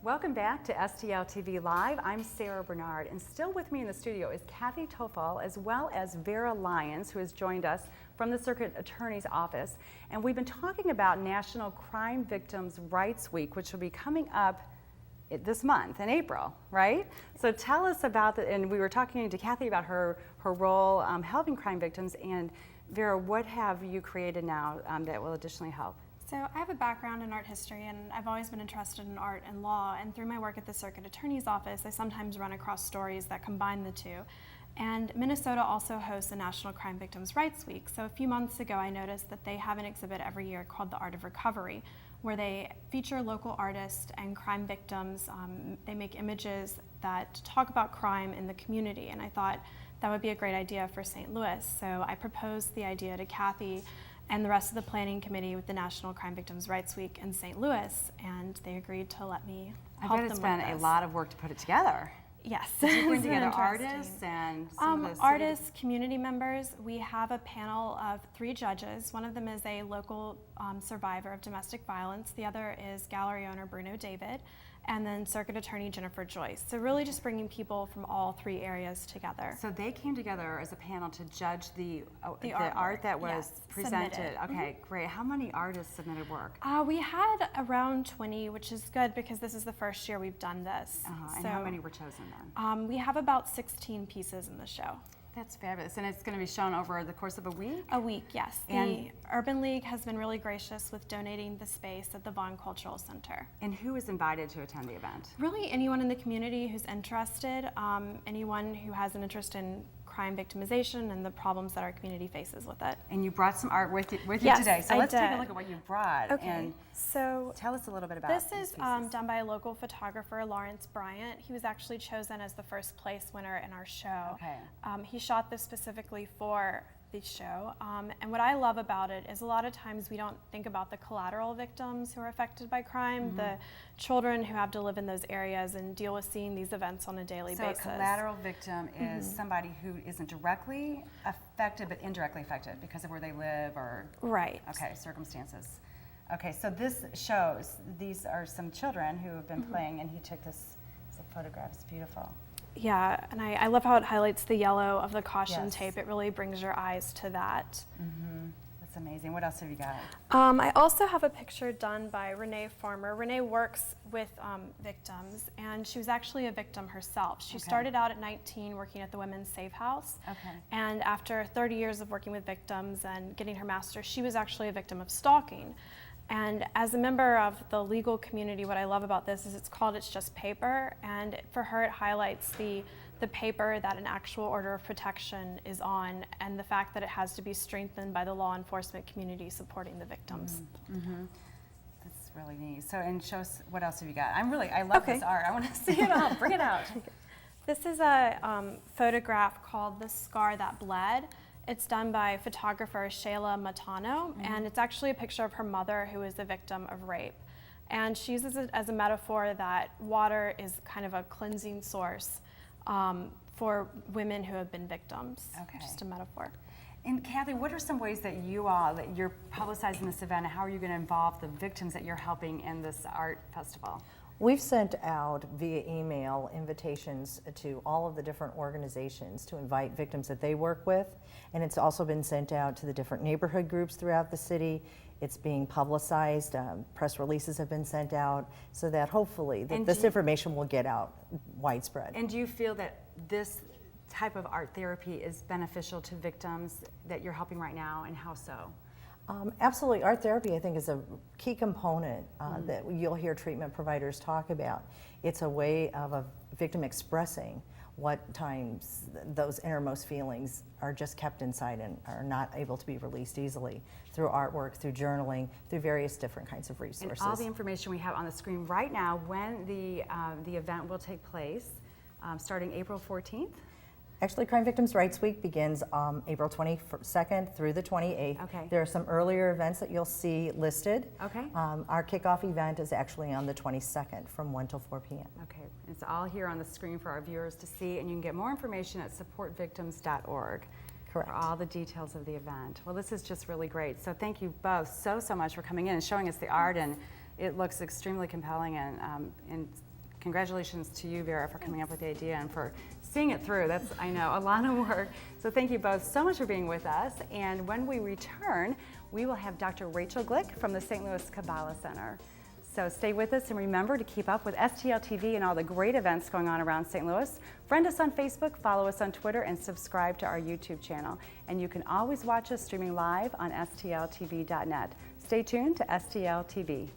Welcome back to STL TV Live. I'm Sarah Bernard, and still with me in the studio is Kathy Tofel, as well as Vera Lyons, who has joined us from the Circuit Attorney's Office. And we've been talking about National Crime Victims' Rights Week, which will be coming up this month in April, right? So tell us about and we were talking to Kathy about her role helping crime victims. And Vera, what have you created now that will additionally help? So I have a background in art history, and I've always been interested in art and law, and through my work at the Circuit Attorney's Office, I sometimes run across stories that combine the two. And Minnesota also hosts a National Crime Victims' Rights Week. So a few months ago, I noticed that they have an exhibit every year called The Art of Recovery, where they feature local artists and crime victims. They make images that talk about crime in the community, and I thought that would be a great idea for St. Louis. So I proposed the idea to Kathy and the rest of the planning committee with the National Crime Victims' Rights Week in St. Louis, and they agreed to let me help them with this. I bet it's been a lot of work to put it together. Yes. Did you bring together artists and some of the artists, community members? We have a panel of 3 judges. One of them is a local survivor of domestic violence. The other is gallery owner Bruno David, and then Circuit Attorney Jennifer Joyce. So really just bringing people from all 3 areas together. So they came together as a panel to judge the art that was presented. Submitted. Okay, great. How many artists submitted work? We had around 20, which is good because this is the first year we've done this. And how many were chosen then? We have about 16 pieces in the show. That's fabulous. And it's going to be shown over the course of a week? A week, yes. The Urban League has been really gracious with donating the space at the Vaughn Cultural Center. And who is invited to attend the event? Really anyone in the community who's interested, anyone who has an interest in crime victimization and the problems that our community faces with it. And you brought some art with you Yes, today. So I let's take did. a look at what you brought. Okay, And so tell us a little bit about this these is pieces. done by a local photographer, Lawrence Bryant. He was actually chosen as the first place winner in our show. Okay. He shot this specifically for the show, and what I love about it is a lot of times we don't think about the collateral victims who are affected by crime, the children who have to live in those areas and deal with seeing these events on a daily basis. So a collateral victim is somebody who isn't directly affected but indirectly affected because of where they live or circumstances. Okay, so this shows these are some children who have been playing, and he took this as a photograph. It's beautiful. Yeah, and I love how it highlights the yellow of the caution tape. It really brings your eyes to that. That's amazing. What else have you got? I also have a picture done by Renee Farmer. Renee works with victims, and she was actually a victim herself. She started out at 19 working at the Women's Safe House, and after 30 years of working with victims and getting her master's, she was actually a victim of stalking. And as a member of the legal community, what I love about this is it's called It's Just Paper, and for her it highlights the paper that an actual order of protection is on, and the fact that it has to be strengthened by the law enforcement community supporting the victims. That's really neat. So, and show us, what else have you got? I love this art. I want to see it all. Bring it out. This is a photograph called The Scar That Bled. It's done by photographer Shayla Matano, and it's actually a picture of her mother who is a victim of rape. And she uses it as a metaphor that water is kind of a cleansing source for women who have been victims. Just a metaphor. And Kathy, what are some ways that you're publicizing this event, and how are you going to involve the victims that you're helping in this art festival? We've sent out via email invitations to all of the different organizations to invite victims that they work with, and it's also been sent out to the different neighborhood groups throughout the city. It's being publicized, press releases have been sent out, so that hopefully this information will get out widespread. And do you feel that this type of art therapy is beneficial to victims that you're helping right now, and how so? Absolutely. Art therapy, I think, is a key component that you'll hear treatment providers talk about. It's a way of a victim expressing what times those innermost feelings are just kept inside and are not able to be released easily through artwork, through journaling, through various different kinds of resources. And all the information we have on the screen right now, when the event will take place, starting April 14th? Actually, Crime Victims' Rights Week begins April 22nd through the 28th. Okay. There are some earlier events that you'll see listed. Okay. Our kickoff event is actually on the 22nd from 1 till 4 p.m. Okay. It's all here on the screen for our viewers to see, and you can get more information at supportvictims.org. Correct. For all the details of the event. Well, this is just really great. So thank you both so much for coming in and showing us the art, and it looks extremely compelling and congratulations to you, Vera, for coming up with the idea and for seeing it through. That's, I know, a lot of work. So thank you both so much for being with us. And when we return, we will have Dr. Rachel Glick from the St. Louis Kabbalah Center. So stay with us and remember to keep up with STL TV and all the great events going on around St. Louis. Friend us on Facebook, follow us on Twitter, and subscribe to our YouTube channel. And you can always watch us streaming live on stltv.net. Stay tuned to STL TV.